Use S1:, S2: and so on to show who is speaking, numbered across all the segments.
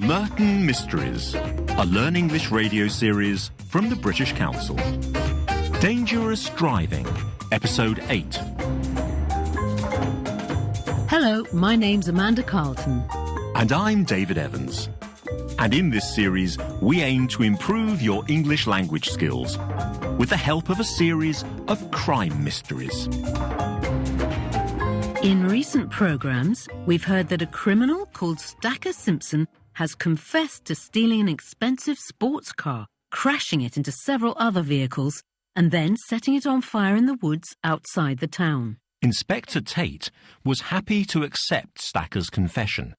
S1: The Merton Mysteries, a Learn English radio series from the British Council. Dangerous Driving, Episode 8.
S2: Hello, my name's Amanda Carlton.
S1: And I'm David Evans. And in this series, we aim to improve your English language skills with the help of a series of crime mysteries.
S2: In recent programmes, we've heard that a criminal called Stacker Simpson has confessed to stealing an expensive sports car, crashing it into several other vehicles, and then setting it on fire in the woods outside the town.
S1: Inspector Tate was happy to accept Stacker's confession,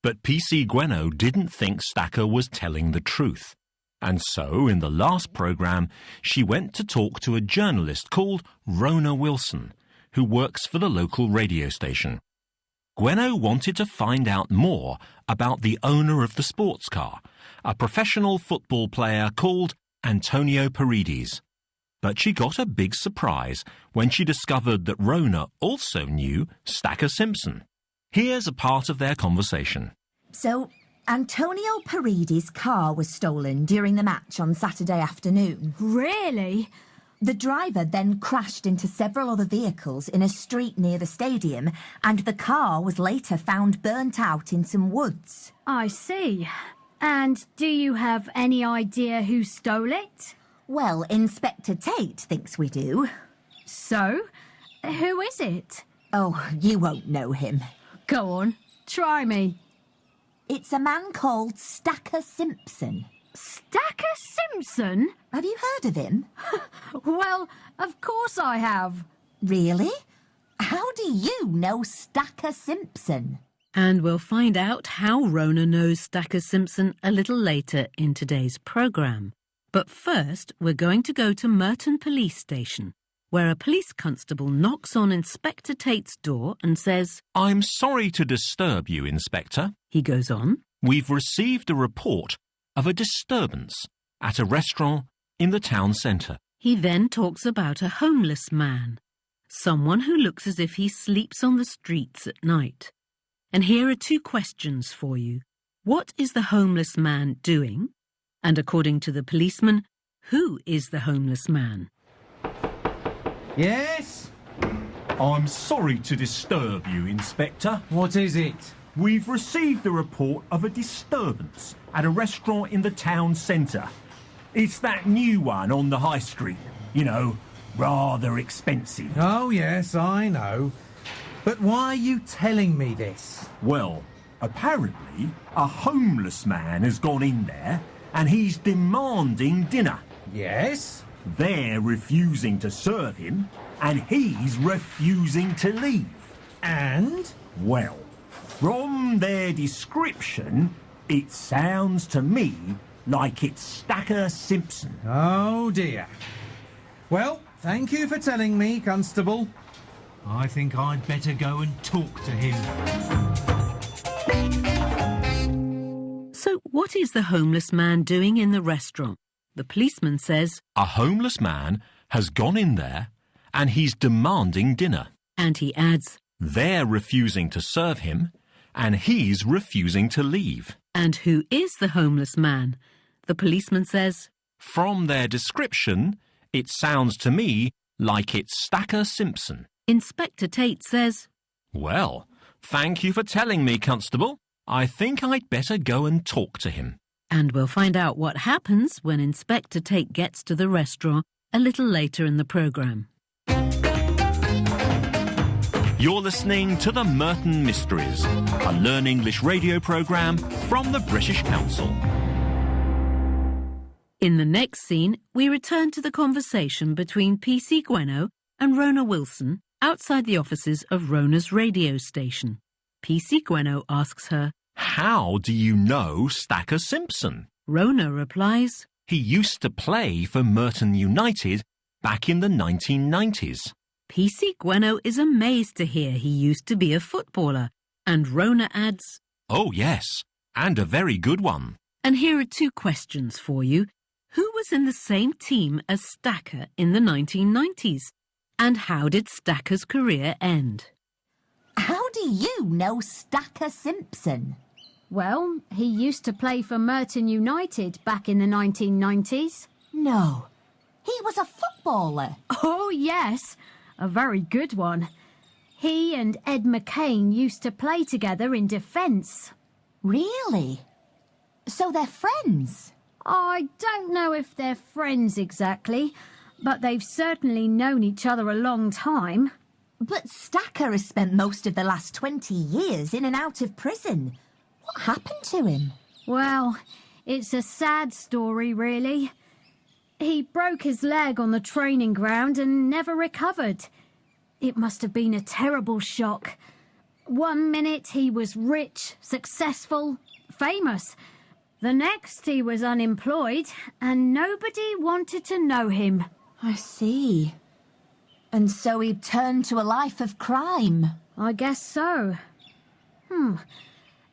S1: but PC Gweno didn't think Stacker was telling the truth. And so, in the last programme, she went to talk to a journalist called Rona Wilson, who works for the local radio station. Gweno wanted to find out more about the owner of the sports car, a professional football player called Antonio Paredes. But she got a big surprise when she discovered that Rona also knew Stacker Simpson. Here's a part of their conversation.
S3: So, Antonio Paredes' car was stolen during the match on Saturday afternoon.
S4: Really?
S3: The driver then crashed into several other vehicles in a street near the stadium, and the car was later found burnt out in some woods.
S4: I see. And do you have any idea who stole it?
S3: Well, Inspector Tate thinks we do.
S4: So, who is it?
S3: Oh, you won't know him.
S4: Go on, try me.
S3: It's a man called Stacker Simpson.
S4: Stacker Simpson?
S3: Have you heard of him?
S4: Well, of course I have.
S3: Really? How do you know Stacker Simpson?
S2: And we'll find out how Rona knows Stacker Simpson a little later in today's programme. But first, we're going to go to Merton Police Station, where a police constable knocks on Inspector Tate's door and says,
S1: "I'm sorry to disturb you, Inspector."
S2: He goes on,
S1: "We've received a report of a disturbance at a restaurant in the town centre."
S2: He then talks about a homeless man, someone who looks as if he sleeps on the streets at night. And here are two questions for you. What is the homeless man doing? And according to the policeman, who is the homeless man?
S5: Yes?
S1: "I'm sorry to disturb you, Inspector.
S5: What is it?
S1: We've received a report of a disturbance at a restaurant in the town centre. It's that new one on the high street. You know, rather expensive."
S5: Oh, yes, I know. But why are you telling me this?
S1: "Well, apparently a homeless man has gone in there and he's demanding dinner.
S5: Yes?
S1: They're refusing to serve him and he's refusing to leave.
S5: And?
S1: Well, from their description, it sounds to me like it's Stacker Simpson."
S5: Oh, dear. Well, thank you for telling me, Constable. I think I'd better go and talk to him.
S2: So what is the homeless man doing in the restaurant? The policeman says,
S1: "A homeless man has gone in there and he's demanding dinner.
S2: and he adds,
S1: They're refusing to serve him and he's refusing to leave."
S2: and who is the homeless man? The policeman says,
S1: From their description, it sounds to me like it's Stacker Simpson.
S2: Inspector Tate says,
S1: "Well, thank you for telling me, Constable. I think I'd better go and talk to him."
S2: and we'll find out what happens when Inspector Tate gets to the restaurant a little later in the programme.
S1: You're listening to The Merton Mysteries, a Learn English radio programme from the British Council.
S2: In the next scene, we return to the conversation between PC Gweno and Rona Wilson outside the offices of Rona's radio station. PC Gweno asks her,
S1: "How do you know Stacker Simpson?"
S2: Rona replies,
S1: "He used to play for Merton United back in the 1990s.
S2: PC Gweno is amazed to hear he used to be a footballer, and Rona adds,
S1: "Oh, yes, and a very good one."
S2: and here are two questions for you. Who was in the same team as Stacker in the 1990s? And how did Stacker's career end?
S3: How do you know Stacker Simpson?
S4: Well, he used to play for Merton United back in the 1990s.
S3: No. He was a footballer.
S4: Oh, yes. A very good one. He and Ed Mccain used to play together in defence.
S3: Really? So they're friends?
S4: I don't know if they're friends exactly, but they've certainly known each other a long time.
S3: But Stacker has spent most of the last 20 years in and out of prison. What happened to him?
S4: Well, it's a sad story, really. He broke his leg on the training ground and never recovered. It must have been a terrible shock. One minute he was rich, successful, famous. The next he was unemployed and nobody wanted to know him.
S3: I see. And so he turned to a life of crime.
S4: I guess so.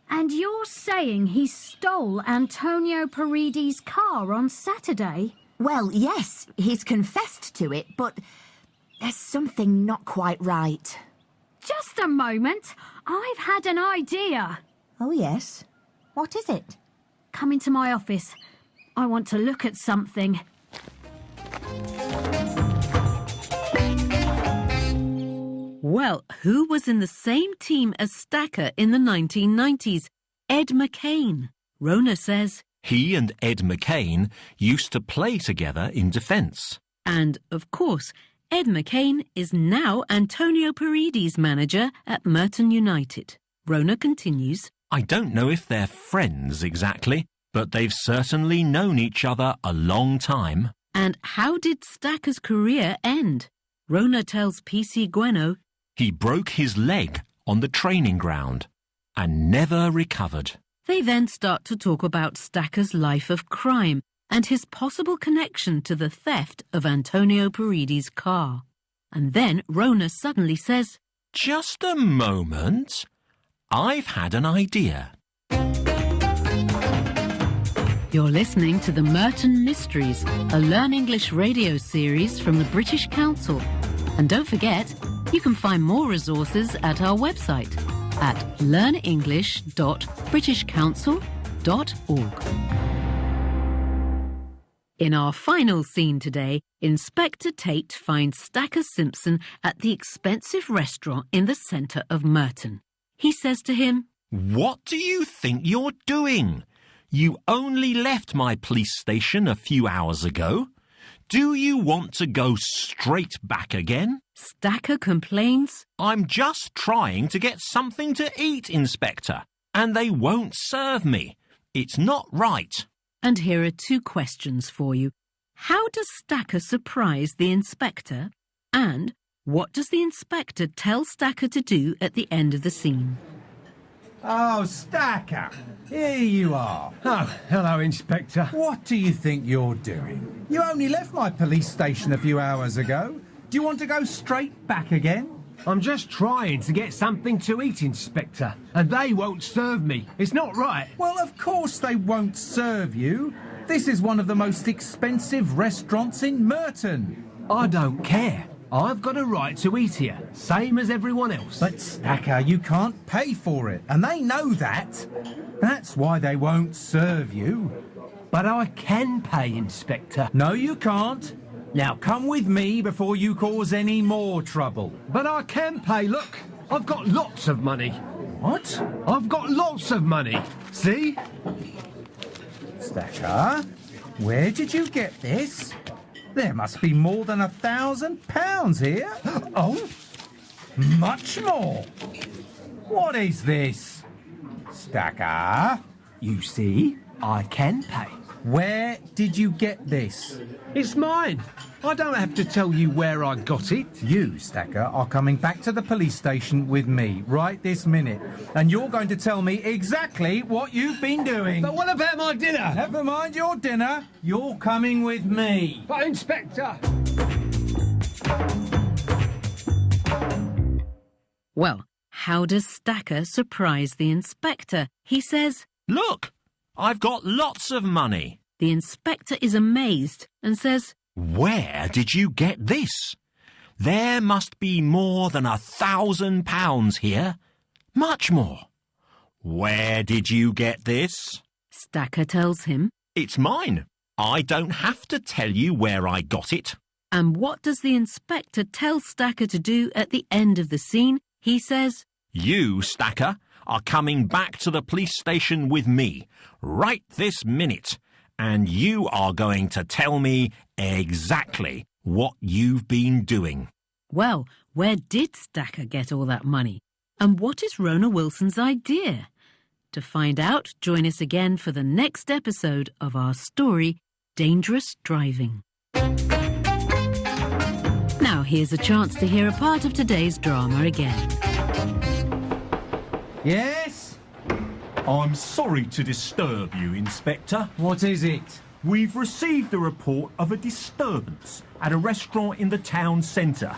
S4: And you're saying he stole Antonio Paridi's car on Saturday?
S3: Well, yes, he's confessed to it, but there's something not quite right.
S4: Just a moment. I've had an idea.
S3: Oh, yes? What is it?
S4: Come into my office. I want to look at something.
S2: Well, who was in the same team as Stacker in the 1990s? Ed Mccain. Rona says...
S1: He and Ed Mccain used to play together in defence.
S2: And, of course, Ed Mccain is now Antonio Paridi's manager at Merton United. Rona continues...
S1: I don't know if they're friends exactly, but they've certainly known each other a long time.
S2: And how did Stacker's career end? Rona tells PC Gweno...
S1: He broke his leg on the training ground and never recovered.
S2: They then start to talk about Stacker's life of crime and his possible connection to the theft of Antonio Paridi's car. And then Rona suddenly says,
S1: Just a moment. I've had an idea.
S2: You're listening to the Merton Mysteries, a Learn English radio series from the British Council. And don't forget, you can find more resources at our website at learnenglish.britishcouncil.org. In our final scene today, Inspector Tate finds Stacker Simpson at the expensive restaurant in the centre of Merton. He says to him,
S1: What do you think you're doing? You only left my police station a few hours ago. Do you want to go straight back again?
S2: Stacker complains,
S1: I'm just trying to get something to eat, Inspector, and they won't serve me. It's not right.
S2: And here are two questions for you. How does Stacker surprise the inspector? And what does the inspector tell Stacker to do at the end of the scene?
S5: Oh, Stacker, here you are.
S6: Oh, hello, Inspector.
S5: What do you think you're doing? You only left my police station a few hours ago. Do you want to go straight back again?
S6: I'm just trying to get something to eat, Inspector, and they won't serve me. It's not right.
S5: Well, of course they won't serve you. This is one of the most expensive restaurants in Merton.
S6: I don't care. I've got a right to eat here, same as everyone else.
S5: But, Stacker, you can't pay for it, and they know that. That's why they won't serve you.
S6: But I can pay, Inspector.
S5: No, you can't. Now, come with me before you cause any more trouble.
S6: But I can pay, look. I've got lots of money.
S5: What?
S6: I've got lots of money. See?
S5: Stacker, where did you get this? There must be more than £1,000 here. Oh, much more. What is this? Stacker?
S6: You see, I can pay.
S5: Where did you get this?
S6: It's mine. I don't have to tell you where I got it.
S5: You, Stacker, are coming back to the police station with me right this minute. And you're going to tell me exactly what you've been doing.
S6: But what about my dinner?
S5: Never mind your dinner. You're coming with me.
S6: But, Inspector...
S2: Well, how does Stacker surprise the inspector? He says,
S1: Look, I've got lots of money.
S2: The inspector is amazed and says,
S1: Where did you get this? There must be more than £1,000 here. Much more. Where did you get this?
S2: Stacker tells him.
S1: It's mine. I don't have to tell you where I got it.
S2: And what does the inspector tell Stacker to do at the end of the scene? He says,
S1: You, Stacker, are coming back to the police station with me right this minute, and you are going to tell me exactly what you've been doing.
S2: well, where did Stacker get all that money? And what is Rona Wilson's idea? To find out, join us again for the next episode of our story, Dangerous Driving. Now here's a chance to hear a part of today's drama again.
S5: Yes?
S1: I'm sorry to disturb you, Inspector.
S5: What is it?
S1: We've received a report of a disturbance at a restaurant in the town centre.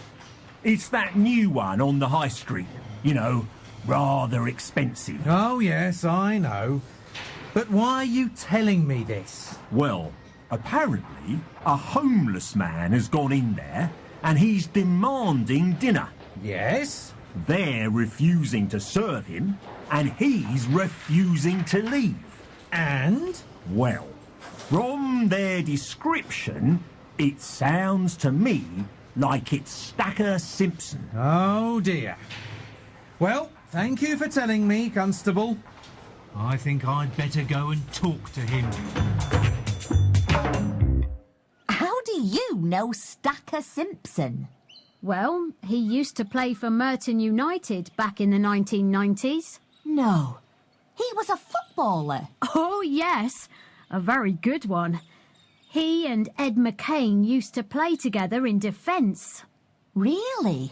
S1: It's that new one on the high street. You know, rather expensive.
S5: Oh, yes, I know. But why are you telling me this?
S1: Well, apparently a homeless man has gone in there and he's demanding dinner.
S5: Yes?
S1: They're refusing to serve him and he's refusing to leave.
S5: And?
S1: Well, from their description, it sounds to me like it's Stacker Simpson.
S5: Oh, dear. Well, thank you for telling me, Constable. I think I'd better go and talk to him.
S3: How do you know Stacker Simpson?
S4: Well, he used to play for Merton United back in the 1990s.
S3: No. He was a footballer.
S4: Oh, yes, a very good one. He and Ed Mccain used to play together in defence.
S3: Really?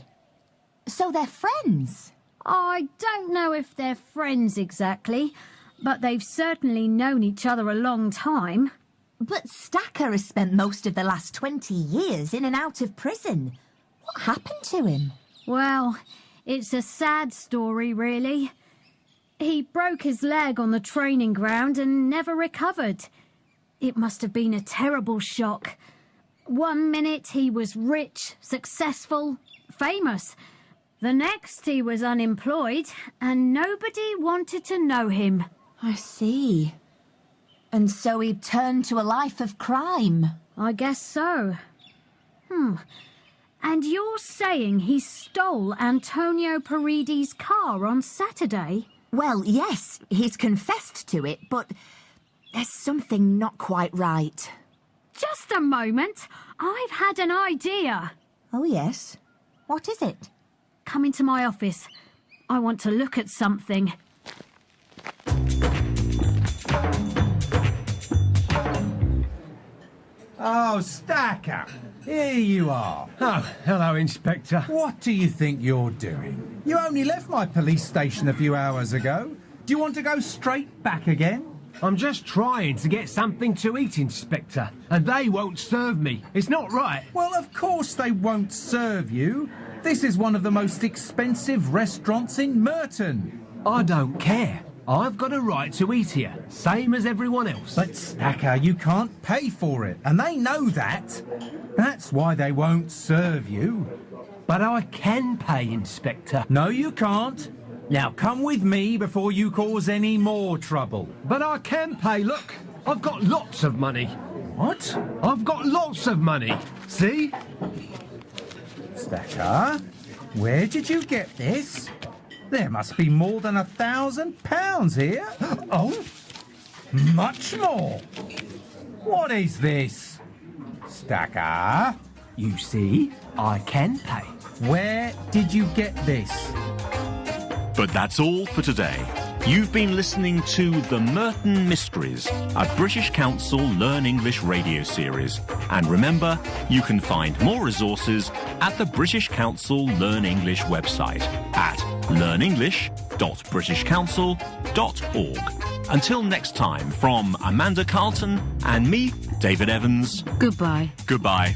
S3: So they're friends?
S4: I don't know if they're friends exactly, but they've certainly known each other a long time.
S3: But Stacker has spent most of the last 20 years in and out of prison. What happened to him?
S4: Well, it's a sad story, really. He broke his leg on the training ground and never recovered. It must have been a terrible shock. One minute he was rich, successful, famous. The next he was unemployed and nobody wanted to know him.
S3: I see. And so he turned to a life of crime.
S4: I guess so. And you're saying he stole Antonio Paridi's car on Saturday?
S3: Well, yes, he's confessed to it, but there's something not quite right.
S4: Just a moment. I've had an idea.
S3: Oh, yes? What is it?
S4: Come into my office. I want to look at something.
S5: Oh, Stacker, here you are.
S6: Oh, hello, Inspector.
S5: What do you think you're doing? You only left my police station a few hours ago. Do you want to go straight back again?
S6: I'm just trying to get something to eat, Inspector, and they won't serve me. It's not right.
S5: Well, of course they won't serve you. This is one of the most expensive restaurants in Merton.
S6: I don't care. I've got a right to eat here, same as everyone else.
S5: But, Stacker, you can't pay for it, and they know that. That's why they won't serve you.
S6: But I can pay, Inspector.
S5: No, you can't. Now, come with me before you cause any more trouble.
S6: But I can pay, look. I've got lots of money.
S5: What?
S6: I've got lots of money. See?
S5: Stacker, where did you get this? There must be more than £1,000 here. Oh, much more. What is this? Stacker,
S6: You see, I can pay.
S5: where did you get this?
S1: But that's all for today. You've been listening to The Merton Mysteries, a British Council Learn English radio series. And remember, you can find more resources at the British Council Learn English website at learnenglish.britishcouncil.org. Until next time, from Amanda Carlton and me, David Evans.
S2: Goodbye.
S1: Goodbye.